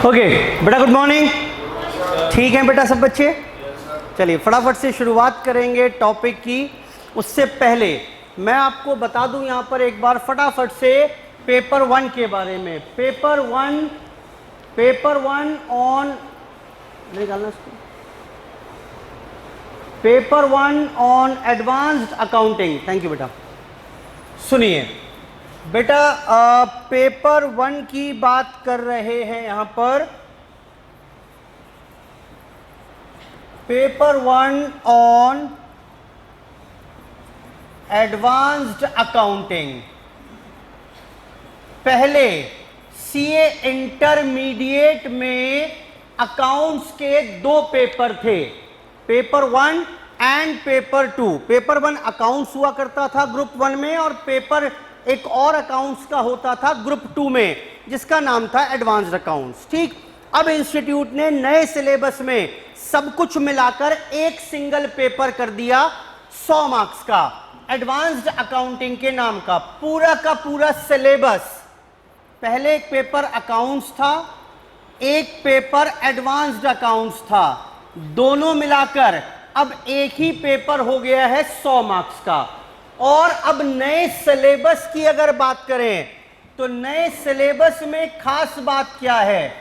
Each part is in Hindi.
ओके बेटा, गुड मॉर्निंग। ठीक है बेटा सब बच्चे, चलिए फटाफट से शुरुआत करेंगे टॉपिक की। उससे पहले मैं आपको बता दूं यहाँ पर एक बार फटाफट से पेपर 1 के बारे में। पेपर वन ऑन निकालना इसको। Paper 1 on advanced accounting. Thank you बेटा। सुनिए बेटा, पेपर 1 की बात कर रहे हैं यहां पर। Paper 1 on advanced accounting. पहले सीए इंटरमीडिएट में अकाउंट्स के 2 पेपर थे, paper 1 and paper 2। Paper 1 accounts हुआ करता था ग्रुप 1 में, और पेपर एक और अकाउंट्स का होता था ग्रुप 2 में, जिसका नाम था एडवांस्ड अकाउंट्स। ठीक, अब इंस्टीट्यूट ने नए सिलेबस में सब कुछ मिलाकर एक सिंगल पेपर कर दिया 100 मार्क्स का, एडवांस्ड अकाउंटिंग के नाम का। पूरा का पूरा सिलेबस, पहले एक पेपर अकाउंट्स था, एक पेपर एडवांस्ड अकाउंट्स था, दोनों मिलाकर अब एक ही पेपर हो गया है 100 मार्क्स का। और अब नए सिलेबस की अगर बात करें तो नए सिलेबस में खास बात क्या है?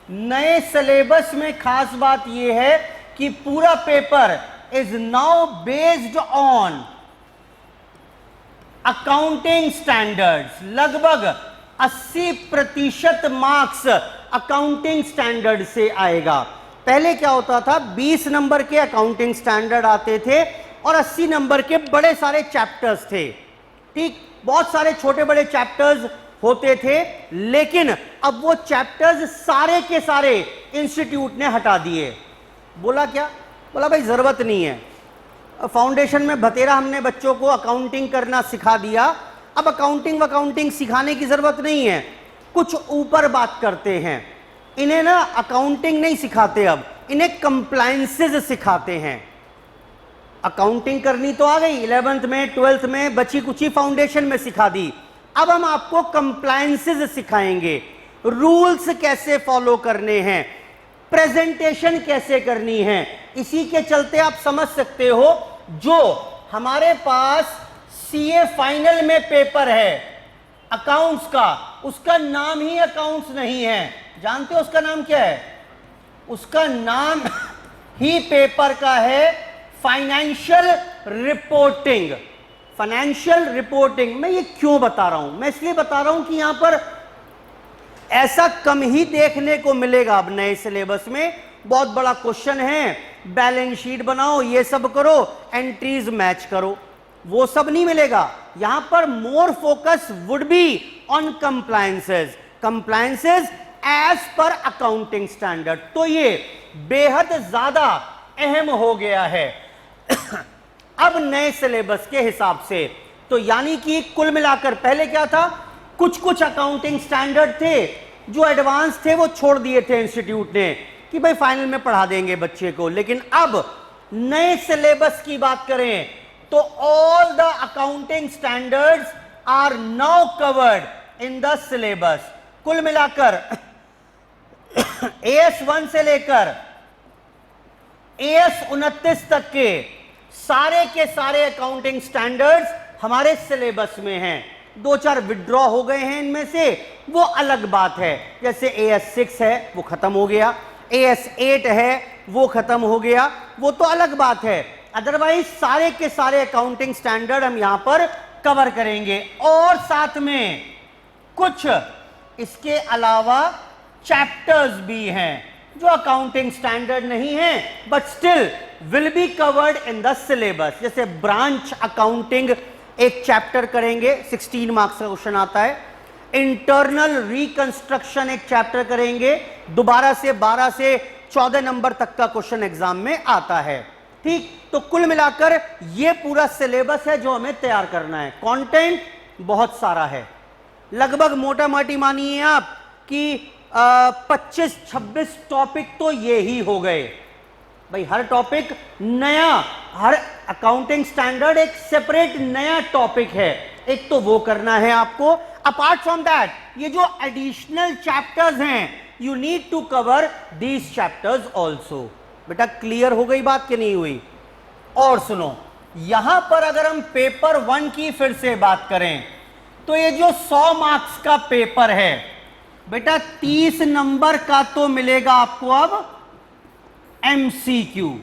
नए सिलेबस में खास बात यह है कि पूरा paper is now based on accounting standards. लगभग 80% मार्क्स अकाउंटिंग स्टैंडर्ड से आएगा। पहले क्या होता था, 20 नंबर के अकाउंटिंग स्टैंडर्ड आते थे और 80 नंबर के बड़े सारे चैप्टर्स थे। ठीक, बहुत सारे छोटे बड़े चैप्टर्स होते थे, लेकिन अब वो चैप्टर्स सारे के सारे इंस्टीट्यूट ने हटा दिए। बोला क्या? बोला भाई जरूरत नहीं है, फाउंडेशन में भतेरा हमने बच्चों को अकाउंटिंग करना सिखा दिया, अब अकाउंटिंग सिखाने की जरूरत नहीं है, कुछ ऊपर बात करते हैं। इन्हें ना अकाउंटिंग नहीं सिखाते, अब इन्हें कंप्लायंसेस सिखाते हैं। अकाउंटिंग करनी तो आ गई, 11th में 12th में बची कुची फाउंडेशन में सिखा दी, अब हम आपको कंप्लायंसेस सिखाएंगे, रूल्स कैसे फॉलो करने हैं, प्रेजेंटेशन कैसे करनी है। इसी के चलते आप समझ सकते हो, जो हमारे पास सीए फाइनल में पेपर है अकाउंट्स का, उसका नाम ही अकाउंट्स नहीं है। जानते हो उसका नाम क्या है? उसका नाम ही पेपर का है फाइनेंशियल रिपोर्टिंग। फाइनेंशियल रिपोर्टिंग मैं ये क्यों बता रहा हूं? मैं इसलिए बता रहा हूं कि यहां पर ऐसा कम ही देखने को मिलेगा अब नए सिलेबस में। बहुत बड़ा क्वेश्चन है, बैलेंस शीट बनाओ, ये सब करो, एंट्रीज मैच करो, वो सब नहीं मिलेगा। यहां पर more focus would be on compliances as per accounting standard. तो ये बेहद ज्यादा अहम हो गया है अब नए सिलेबस के हिसाब से। तो यानी कि कुल मिलाकर पहले क्या था, कुछ अकाउंटिंग स्टैंडर्ड थे जो एडवांस थे, वो छोड़ दिए थे इंस्टीट्यूट ने कि भाई फाइनल में पढ़ा देंगे बच्चे को। लेकिन अब नए सिलेबस की बात करें तो all the accounting standards are now covered in the syllabus. कुल मिलाकर AS 1 से लेकर AS 29 तक के सारे अकाउंटिंग स्टैंडर्ड्स हमारे सिलेबस में हैं। 2-4 विड्रॉ हो गए हैं इनमें से, वो अलग बात है। जैसे AS 6 है वो खत्म हो गया, AS 8 है वो खत्म हो गया, वो तो अलग बात है। अदरवाइज सारे के सारे अकाउंटिंग स्टैंडर्ड हम यहां पर कवर करेंगे। और साथ में कुछ इसके अलावा चैप्टर्स भी हैं जो अकाउंटिंग स्टैंडर्ड नहीं है, but still will be covered in the syllabus. जैसे ब्रांच अकाउंटिंग एक चैप्टर करेंगे, 16 मार्क्स का क्वेश्चन आता है। इंटरनल रिकंस्ट्रक्शन एक चैप्टर करेंगे, दोबारा से 12 से 14 नंबर तक का क्वेश्चन एग्जाम में आता है। ठीक, तो कुल मिलाकर यह पूरा सिलेबस है जो हमें तैयार करना है। कंटेंट बहुत सारा है, लगभग मोटा मोटी मानिए आप कि 25-26 टॉपिक तो ये ही हो गए भाई। हर टॉपिक नया, हर अकाउंटिंग स्टैंडर्ड एक सेपरेट नया टॉपिक है, एक तो वो करना है आपको। अपार्ट फ्रॉम दैट ये जो एडिशनल चैप्टर्स हैं you need to cover these chapters also. बेटा क्लियर हो गई बात कि नहीं हुई? और सुनो, यहां पर अगर हम पेपर 1 की फिर से बात करें तो ये जो 100 मार्क्स का पेपर है बेटा 30 नंबर का तो मिलेगा आपको अब एमसीक्यू।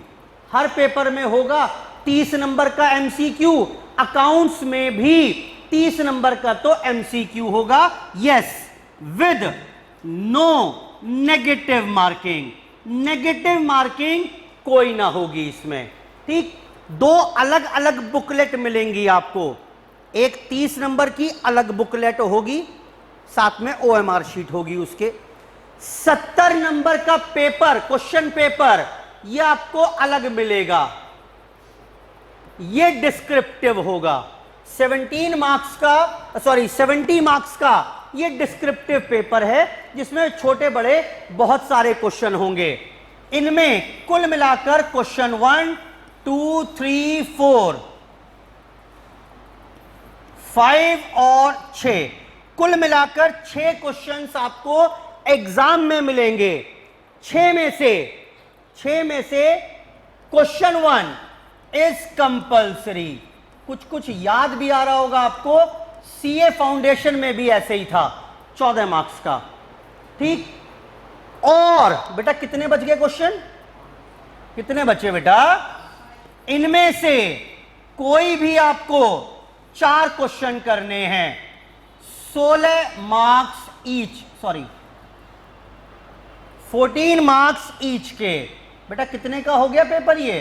हर पेपर में होगा 30 नंबर का एमसीक्यू, अकाउंट्स में भी 30 नंबर का तो एमसीक्यू होगा। Yes, with no negative marking. Negative marking कोई ना होगी इसमें। ठीक, 2 अलग अलग बुकलेट मिलेंगी आपको। एक 30 नंबर की अलग बुकलेट होगी, साथ में ओएमआर शीट होगी उसके। 70 नंबर का पेपर, क्वेश्चन पेपर, ये आपको अलग मिलेगा, ये डिस्क्रिप्टिव होगा। 70 मार्क्स का ये डिस्क्रिप्टिव पेपर है जिसमें छोटे बड़े बहुत सारे क्वेश्चन होंगे। इनमें कुल मिलाकर क्वेश्चन 1 2 3 4 5 और 6, कुल मिलाकर 6 क्वेश्चंस आपको एग्जाम में मिलेंगे। 6 में से क्वेश्चन 1 इज कंपल्सरी। कुछ याद भी आ रहा होगा आपको, सीए फाउंडेशन में भी ऐसे ही था, 14 मार्क्स का। ठीक, और बेटा कितने बच गए क्वेश्चन? कितने बचे बेटा? इनमें से कोई भी आपको 4 क्वेश्चन करने हैं, 16 मार्क्स ईच, 14 मार्क्स ईच के। बेटा कितने का हो गया पेपर ये?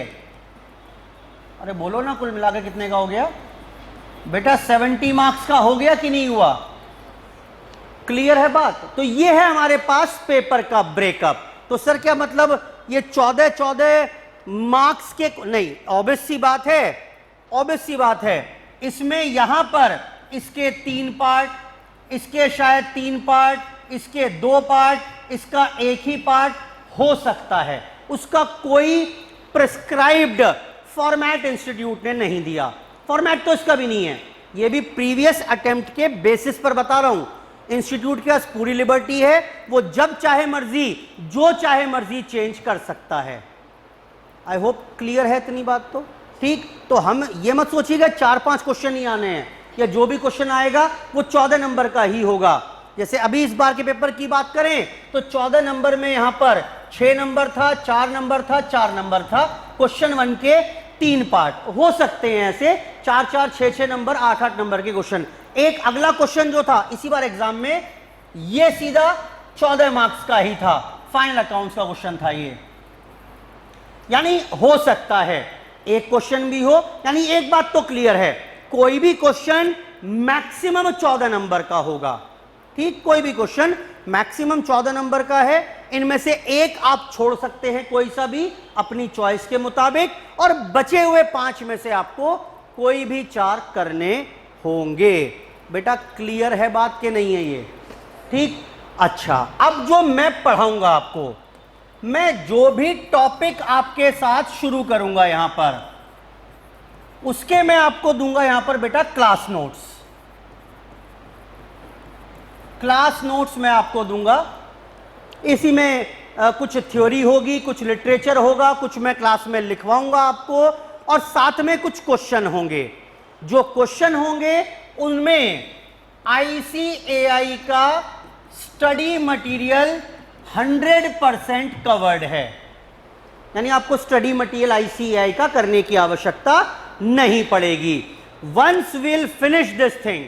अरे बोलो ना, कुल मिलाकर कितने का हो गया? बेटा 70 मार्क्स का हो गया कि नहीं हुआ? क्लियर है बात? तो ये है हमारे पास पेपर का ब्रेकअप। तो सर क्या मतलब ये 14 मार्क्स के नहीं? ऑब्वियस सी बात है, इसमें यहां पर इसके 3 पार्ट, इसके शायद 3 पार्ट, इसके 2 पार्ट, इसका एक ही पार्ट हो सकता है। उसका कोई प्रिस्क्राइब्ड फॉर्मेट इंस्टीट्यूट ने नहीं दिया। फॉर्मेट तो इसका भी नहीं है, ये भी प्रीवियस अटेम्प्ट के बेसिस पर बता रहा हूं। इंस्टीट्यूट के पास पूरी लिबर्टी है, वो जब चाहे मर्जी, जो चाहे मर्जी चेंज कर सकता है। आई होप क्लियर है इतनी बात तो। ठीक, तो हम ये मत सोचिएगा 4-5 क्वेश्चन ही आने हैं, या जो भी क्वेश्चन आएगा वो 14 नंबर का ही होगा। जैसे अभी इस बार के पेपर की बात करें तो 14 नंबर में यहां पर 6 नंबर था, 4 नंबर था, 4 नंबर था। क्वेश्चन 1 के 3 पार्ट हो सकते हैं ऐसे, 4-4, 6-6 नंबर, 8-8 नंबर के क्वेश्चन। एक अगला क्वेश्चन जो था इसी बार एग्जाम में, ये सीधा 14 मार्क्स का ही था, फाइनल अकाउंट्स का क्वेश्चन था ये। यानी हो सकता है एक क्वेश्चन भी हो, यानी एक बात तो क्लियर है, कोई भी क्वेश्चन मैक्सिमम 14 नंबर का होगा। ठीक, कोई भी क्वेश्चन मैक्सिमम 14 नंबर का है। इनमें से एक आप छोड़ सकते हैं कोई सा भी अपनी चॉइस के मुताबिक, और बचे हुए 5 में से आपको कोई भी 4 करने होंगे। बेटा क्लियर है बात के नहीं है ये? ठीक, अच्छा, अब जो मैं पढ़ाऊंगा आपको, मैं जो भी टॉपिक आपके साथ शुरू करूंगा यहां पर, उसके मैं आपको दूंगा यहां पर बेटा क्लास नोट्स। क्लास नोट्स मैं आपको दूंगा, इसी में कुछ थ्योरी होगी, कुछ लिटरेचर होगा, कुछ मैं क्लास में लिखवाऊंगा आपको, और साथ में कुछ क्वेश्चन होंगे। जो क्वेश्चन होंगे उनमें आईसीएआई का स्टडी मटेरियल 100% कवर्ड है, यानी आपको स्टडी मटेरियल आईसीएआई का करने की आवश्यकता नहीं पड़ेगी। Once will finish this thing,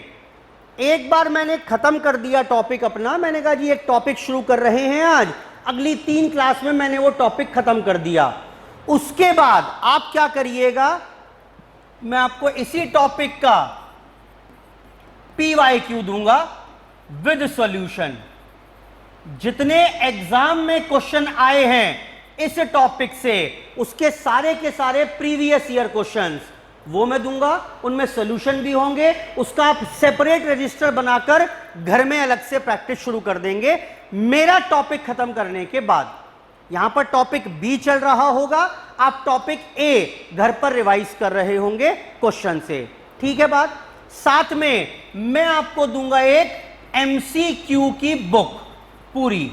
एक बार मैंने खत्म कर दिया टॉपिक अपना, मैंने कहा जी एक टॉपिक शुरू कर रहे हैं आज, अगली 3 क्लास में मैंने वो टॉपिक खत्म कर दिया। उसके बाद आप क्या करिएगा, मैं आपको इसी टॉपिक का PYQ दूंगा विद सॉल्यूशन। जितने एग्जाम में क्वेश्चन आए हैं इस टॉपिक से, उसके सारे के सारे प्रीवियस ईयर क्वेश्चंस वो मैं दूंगा, उनमें सॉल्यूशन भी होंगे। उसका आप सेपरेट रजिस्टर बनाकर घर में अलग से प्रैक्टिस शुरू कर देंगे मेरा टॉपिक खत्म करने के बाद। यहां पर टॉपिक बी चल रहा होगा, आप टॉपिक ए घर पर रिवाइज कर रहे होंगे क्वेश्चन से। ठीक है बात? साथ में मैं आपको दूंगा एक MCQ की बुक पूरी,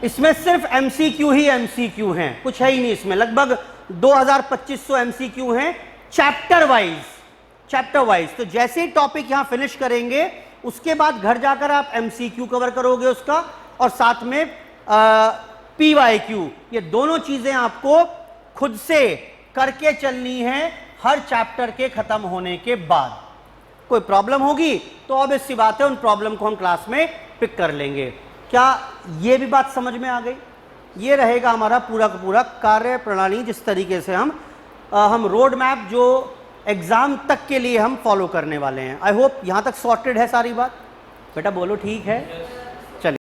इसमें सिर्फ एमसीक्यू ही एमसीक्यू हैं, कुछ है ही नहीं इसमें। लगभग 2200 एमसीक्यू हैं चैप्टर वाइज। तो जैसे ही टॉपिक यहां फिनिश करेंगे उसके बाद घर जाकर आप एमसीक्यू कवर करोगे उसका, और साथ में पीवाईक्यू। ये दोनों चीजें आपको खुद से करके चलनी है हर चैप्टर के खत्म होने के बाद। कोई प्रॉब्लम होगी तो ऑब्वियस सी बात है, उन प्रॉब्लम को हम क्लास में पिक कर लेंगे। क्या ये भी बात समझ में आ गई? ये रहेगा हमारा पूरा का पूरा कार्य प्रणाली, जिस तरीके से हम रोड मैप जो एग्जाम तक के लिए हम फॉलो करने वाले हैं। आई होप यहां तक सॉर्टेड है सारी बात। बेटा बोलो ठीक है।